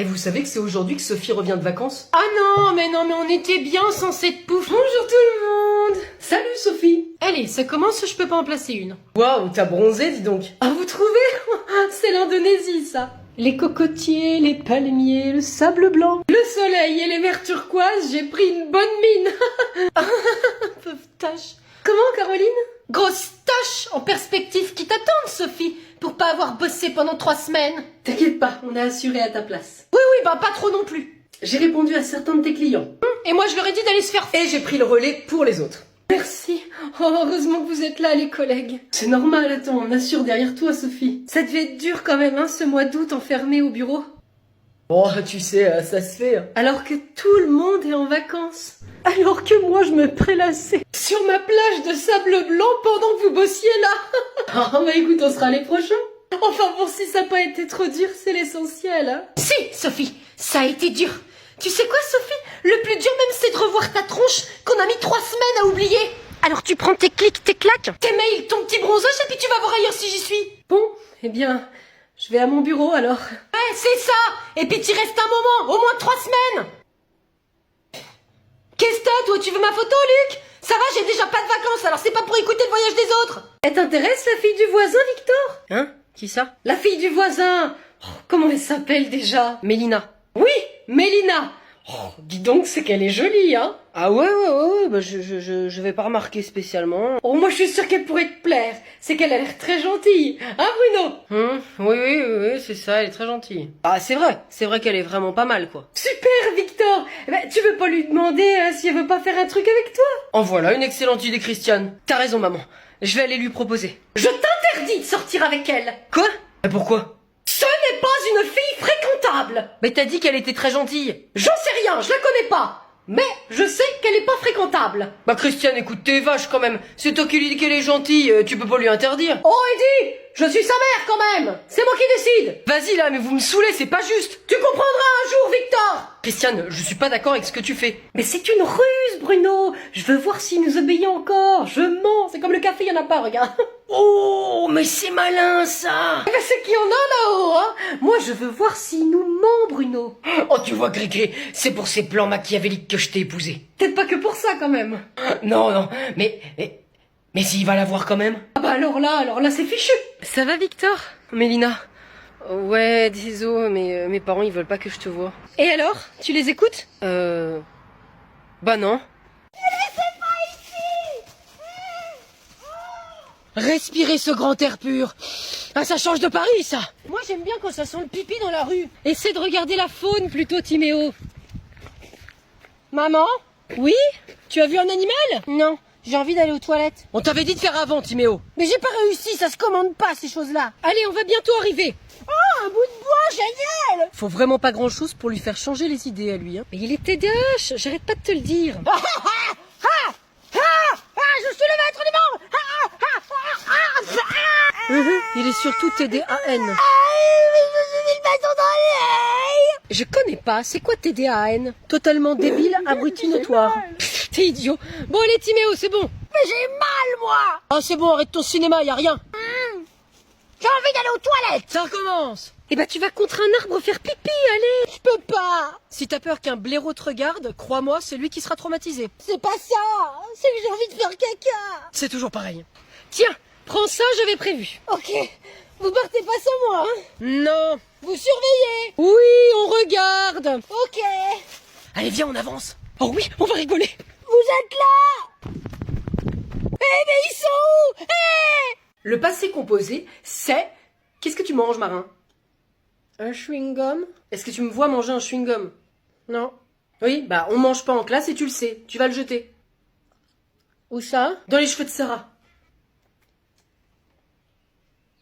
Et vous savez que c'est aujourd'hui que Sophie revient de vacances? Ah non, mais on était bien sans cette pouffe. Bonjour tout le monde! Salut Sophie! Allez, ça commence, je peux pas en placer une. Waouh, t'as bronzé, dis donc! Ah, vous trouvez? C'est l'Indonésie, ça. Les cocotiers, les palmiers, le sable blanc, le soleil et les mers turquoises, j'ai pris une bonne mine. Pauvre tâche. Comment, Caroline? Grosse tâche en perspective qui t'attendent, Sophie, pour pas avoir bossé pendant 3 semaines. T'inquiète pas, on a assuré à ta place. Oui, bah pas trop non plus. J'ai répondu à certains de tes clients. Et moi, je leur ai dit d'aller se faire... Et j'ai pris le relais pour les autres. Merci. Oh, heureusement que vous êtes là, les collègues. C'est normal, attends, on assure derrière toi, Sophie. Ça devait être dur quand même, hein, ce mois d'août enfermé au bureau. Oh, tu sais, ça se fait. Alors que tout le monde est en vacances. Alors que moi, je me prélassais sur ma plage de sable blanc pendant que vous bossiez là. Ah, bah écoute, on sera les prochains. Enfin bon, si ça n'a pas été trop dur, c'est l'essentiel. Hein. Si, Sophie, ça a été dur. Tu sais quoi, Sophie? Le plus dur même, c'est de revoir ta tronche qu'on a mis 3 semaines à oublier. Alors tu prends tes clics, tes claques, tes mails, ton petit bronzage et puis tu vas voir ailleurs si j'y suis. Bon, eh bien, je vais à mon bureau alors. Ouais, c'est ça. Et puis tu restes un moment, au moins 3 semaines. Qu'est-ce que t'as, toi? Tu veux ma photo, Luc? Ça va, j'ai déjà pas de vacances, alors c'est pas pour écouter le voyage des autres. Elle t'intéresse, la fille du voisin, Victor? Hein? Qui ça? La fille du voisin. Oh, comment elle s'appelle déjà? Mélina. Oui, Mélina. Oh, dis donc, c'est qu'elle est jolie, hein? Ah ouais, bah je vais pas remarquer spécialement. Oh, moi je suis sûre qu'elle pourrait te plaire. C'est qu'elle a l'air très gentille. Hein, Bruno? Oui, c'est ça, elle est très gentille. Ah, c'est vrai qu'elle est vraiment pas mal, quoi. Super, Victor. Eh ben, tu veux pas lui demander si elle veut pas faire un truc avec toi? En voilà une excellente idée, Christiane. T'as raison, maman. Je vais aller lui proposer. Je t'interdis de sortir avec elle. Quoi? Et pourquoi? Ce n'est pas une fille fréquentable. Mais t'as dit qu'elle était très gentille. J'en sais rien, je la connais pas. Mais je sais qu'elle est pas fréquentable. Bah Christiane, écoute, t'es vache quand même. C'est toi qui lui dis qu'elle est gentille, tu peux pas lui interdire. Oh Eddie, je suis sa mère quand même. C'est moi qui décide. Vas-y là, mais vous me saoulez, c'est pas juste. Tu comprendras un jour, Victor. Christiane, je suis pas d'accord avec ce que tu fais. Mais c'est une ruse, Bruno. Je veux voir s'il nous obéit encore. Je mens, c'est comme le café, il y en a pas, regarde. Oh, mais c'est malin ça. Mais c'est qu'il y en a là-haut, hein. Moi, je veux voir s'il nous ment, Bruno. Oh, tu vois, Grégory, c'est pour ces plans machiavéliques que je t'ai épousé. Peut-être pas que pour ça, quand même. Non, mais s'il va la voir quand même. Ah bah alors là, c'est fichu. Ça va, Victor? Mélina? Ouais, désolé, mais mes parents, ils veulent pas que je te voie. Et alors, tu les écoutes? Bah non. Respirer ce grand air pur. Ah, ça change de Paris, ça. Moi, j'aime bien quand ça sent le pipi dans la rue. Essaie de regarder la faune plutôt, Timéo. Maman? Oui? Tu as vu un animal? Non, j'ai envie d'aller aux toilettes. On t'avait dit de faire avant, Timéo. Mais j'ai pas réussi, ça se commande pas, ces choses-là. Allez, on va bientôt arriver. Oh, un bout de bois, génial. Faut vraiment pas grand-chose pour lui faire changer les idées à lui, hein. Mais il est TDAH, j'arrête pas de te le dire. Je suis le maître du monde. Il est surtout TDAN. Mais je suis une maçon dans l'œil. Je connais pas, c'est quoi TDAN? Totalement débile, abruti notoire. Pff, t'es idiot. Bon allez Timéo, c'est bon. Mais j'ai mal, moi. Ah c'est bon, arrête ton cinéma, y a rien. J'ai envie d'aller aux toilettes. Ça recommence. Eh ben tu vas contre un arbre faire pipi, allez. Je peux pas. Si t'as peur qu'un blaireau te regarde, crois-moi, c'est lui qui sera traumatisé. C'est pas ça. C'est que j'ai envie de faire caca. C'est toujours pareil. Tiens, prends ça, j'avais prévu. Ok. Vous partez pas sans moi, hein? Non. Vous surveillez. Oui, on regarde. Ok. Allez, viens, on avance. Oh oui, on va rigoler. Vous êtes là. Mais ils sont où? Le passé composé, c'est... Qu'est-ce que tu manges, Marin? Un chewing-gum? Est-ce que tu me vois manger un chewing-gum? Non. Oui, bah on mange pas en classe et tu le sais. Tu vas le jeter. Où ça? Dans les cheveux de Sarah.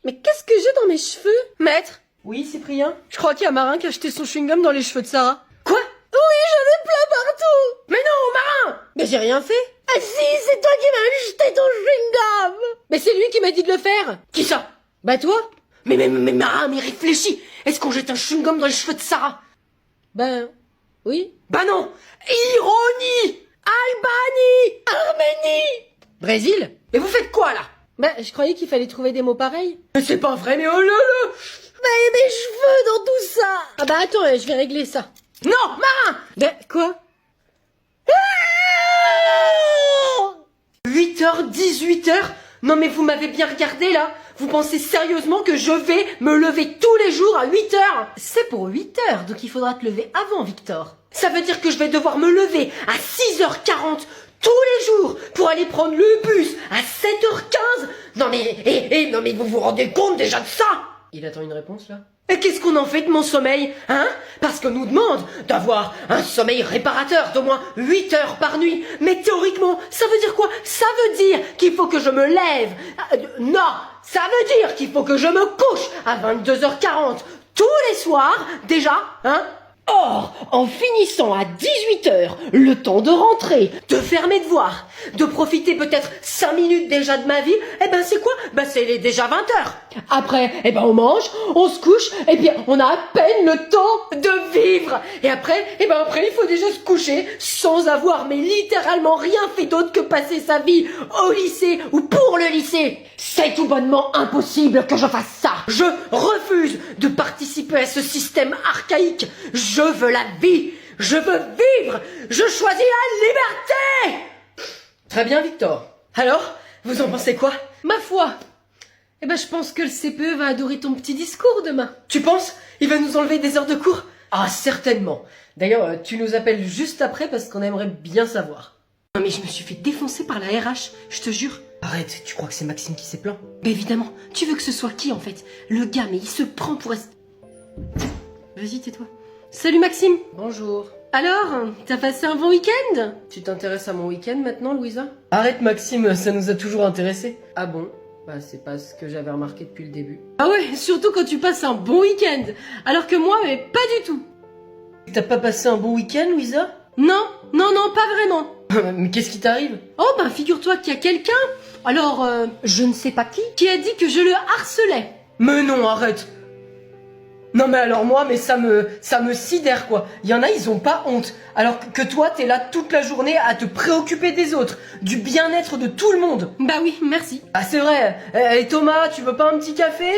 Mais qu'est-ce que j'ai dans mes cheveux? Maître? Oui, Cyprien? Je crois qu'il y a Marin qui a jeté son chewing-gum dans les cheveux de Sarah. Quoi? Oui, j'en ai plein partout. Mais non, Marin! Mais j'ai rien fait. Ah si, c'est toi qui m'as jeté ton chewing-gum. Mais c'est lui qui m'a dit de le faire. Qui ça? Bah toi? Mais Marin, mais réfléchis. Est-ce qu'on jette un chewing-gum dans les cheveux de Sarah? Ben, oui. Bah non! Ironie! Albanie! Arménie! Brésil? Mais vous faites quoi là? Ben, je croyais qu'il fallait trouver des mots pareils. Mais c'est pas vrai, mais oh là là! et mes cheveux dans tout ça. Ah bah attends, je vais régler ça. Non, Marin! Ben, quoi? 8h, 18h? Non mais vous m'avez bien regardé là? Vous pensez sérieusement que je vais me lever tous les jours à 8h? C'est pour 8h, donc il faudra te lever avant, Victor. Ça veut dire que je vais devoir me lever à 6h40 tous les jours pour aller prendre le bus à 7h15? Non mais, non mais vous vous rendez compte déjà de ça? Il attend une réponse là? Et qu'est-ce qu'on en fait de mon sommeil, hein? Parce qu'on nous demande d'avoir un sommeil réparateur d'au moins 8 heures par nuit. Mais théoriquement, ça veut dire quoi? Ça veut dire qu'il faut que je me lève. Non, ça veut dire qu'il faut que je me couche à 22h40 tous les soirs, déjà, hein? Or, en finissant à 18h, le temps de rentrer, de faire mes devoirs, de profiter peut-être 5 minutes déjà de ma vie, eh ben c'est quoi? Ben c'est déjà 20h. Après, eh ben on mange, on se couche, et puis on a à peine le temps de vivre. Et après, eh ben après il faut déjà se coucher sans avoir mais littéralement rien fait d'autre que passer sa vie au lycée ou pour le lycée. C'est tout bonnement impossible que je fasse ça. Je refuse de participer à ce système archaïque. Je veux la vie. Je veux vivre. Je choisis la liberté. Très bien, Victor. Alors, vous en pensez quoi? Ma foi. Eh ben, je pense que le CPE va adorer ton petit discours demain. Tu penses? Il va nous enlever des heures de cours? Ah, certainement. D'ailleurs, tu nous appelles juste après parce qu'on aimerait bien savoir. Non mais je me suis fait défoncer par la RH, je te jure. Arrête, tu crois que c'est Maxime qui s'est plaint? Mais évidemment, tu veux que ce soit qui en fait? Le gars, mais il se prend pour... Vas-y, tais-toi. Salut Maxime. Bonjour. Alors, t'as passé un bon week-end? Tu t'intéresses à mon week-end maintenant, Louisa? Arrête Maxime, ça nous a toujours intéressés. Ah bon? Bah c'est pas ce que j'avais remarqué depuis le début. Ah ouais, surtout quand tu passes un bon week-end. Alors que moi, mais pas du tout. T'as pas passé un bon week-end, Louisa? Non, pas vraiment. Mais qu'est-ce qui t'arrive? Oh ben figure-toi qu'il y a quelqu'un, alors je ne sais pas qui a dit que je le harcelais. Mais non, arrête. Non mais alors moi, mais ça me sidère quoi. Il y en a, ils ont pas honte. Alors que toi, t'es là toute la journée à te préoccuper des autres, du bien-être de tout le monde. Bah oui, merci. Ah c'est vrai. Et Thomas, tu veux pas un petit café?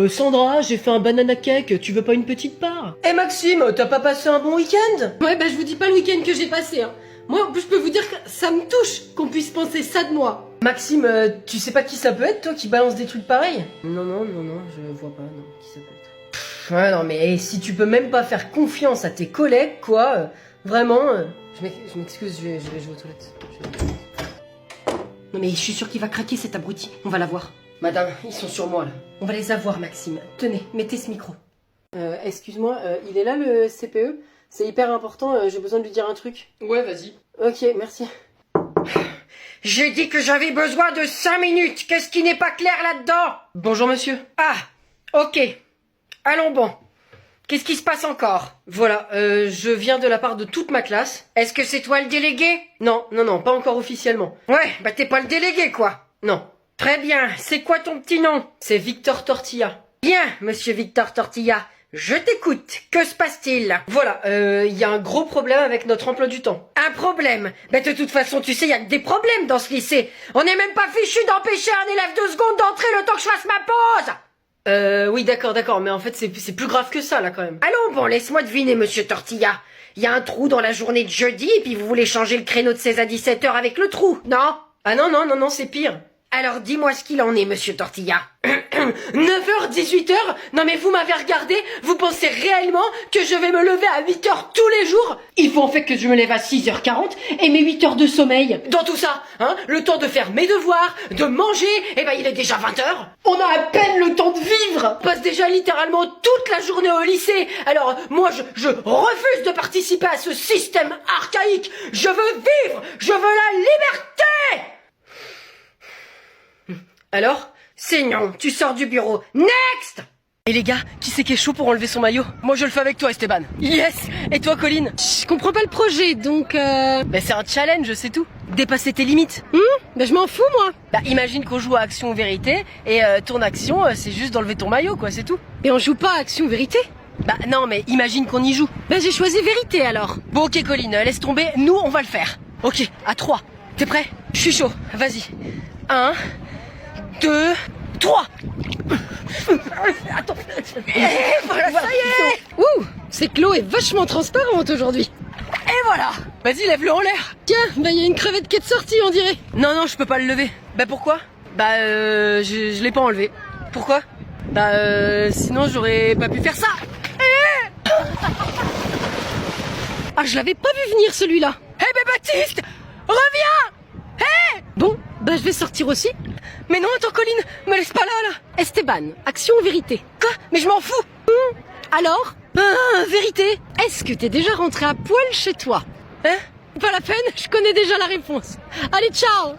Sandra, j'ai fait un banana cake, tu veux pas une petite part? Et Maxime, t'as pas passé un bon week-end? Ouais bah je vous dis pas le week-end que j'ai passé hein. Moi en plus je peux vous dire que ça me touche qu'on puisse penser ça de moi. Maxime, tu sais pas qui ça peut être toi qui balance des trucs pareils? Non, je vois pas, non, qui ça peut être. Ouais, non, mais si tu peux même pas faire confiance à tes collègues, quoi, vraiment... Je m'excuse, je vais aux toilettes. Non mais je suis sûre qu'il va craquer cet abruti, on va la voir. Madame, ils sont sur moi, là. On va les avoir, Maxime. Tenez, mettez ce micro. Excuse-moi, il est là le CPE? C'est hyper important, j'ai besoin de lui dire un truc. Ouais, vas-y. Ok, merci. J'ai dit que j'avais besoin de 5 minutes. Qu'est-ce qui n'est pas clair là-dedans? Bonjour, monsieur. Ah, ok. Allons bon. Qu'est-ce qui se passe encore? Voilà, je viens de la part de toute ma classe. Est-ce que c'est toi le délégué? Non, pas encore officiellement. Ouais, bah t'es pas le délégué, quoi. Non. Très bien, c'est quoi ton petit nom? C'est Victor Tortilla. Bien, monsieur Victor Tortilla. Je t'écoute. Que se passe-t-il? Voilà, il y a un gros problème avec notre emploi du temps. Un problème? Ben de toute façon, tu sais, il y a que des problèmes dans ce lycée. On n'est même pas fichu d'empêcher un élève 2 secondes d'entrer le temps que je fasse ma pause. Oui, d'accord, mais en fait, c'est plus grave que ça, là, quand même. Allons, bon, laisse-moi deviner, monsieur Tortilla. Il y a un trou dans la journée de jeudi, et puis vous voulez changer le créneau de 16 à 17h avec le trou, non? Ah non, c'est pire. Alors dis-moi ce qu'il en est, monsieur Tortilla. 9h, 18h? Non mais vous m'avez regardé? Vous pensez réellement que je vais me lever à 8h tous les jours? Il faut en fait que je me lève à 6h40 et mes 8 heures de sommeil. Dans tout ça, hein, le temps de faire mes devoirs, de manger, eh ben il est déjà 20h. On a à peine le temps de vivre. On passe déjà littéralement toute la journée au lycée. Alors moi je refuse de participer à ce système archaïque. Je veux vivre, je veux la liberté. Alors? C'est non, tu sors du bureau. Next! Et les gars, qui c'est qui est chaud pour enlever son maillot? Moi je le fais avec toi, Esteban. Yes! Et toi, Colline? Je comprends pas le projet, donc Ben c'est un challenge, c'est tout. Dépasser tes limites. Ben je m'en fous, moi. Bah imagine qu'on joue à Action ou Vérité, et ton action, c'est juste d'enlever ton maillot, quoi, c'est tout. Et on joue pas à Action Vérité? Bah non, mais imagine qu'on y joue. Ben j'ai choisi Vérité, alors. Bon ok, Colline, laisse tomber, nous on va le faire. Ok, à 3. T'es prêt? Je suis chaud, vas-y. 1, 2, 3. Attends. Voilà, ça y est. Ouh, cette Chloé est vachement transparente aujourd'hui. Et voilà. Vas-y, lève-le en l'air. Tiens, bah y a une crevette qui est sortie, on dirait. Non, je peux pas le lever. Bah pourquoi? Bah je l'ai pas enlevé. Pourquoi? Bah sinon j'aurais pas pu faire ça. Ah, je l'avais pas vu venir celui-là. Eh ben Baptiste, reviens. Bon, bah je vais sortir aussi. Mais non, attends Colline, me laisse pas là. Esteban, action ou vérité? Quoi? Mais je m'en fous. Alors, Vérité. est-ce que t'es déjà rentré à poil chez toi? Hein? Pas la peine, je connais déjà la réponse. Allez, ciao!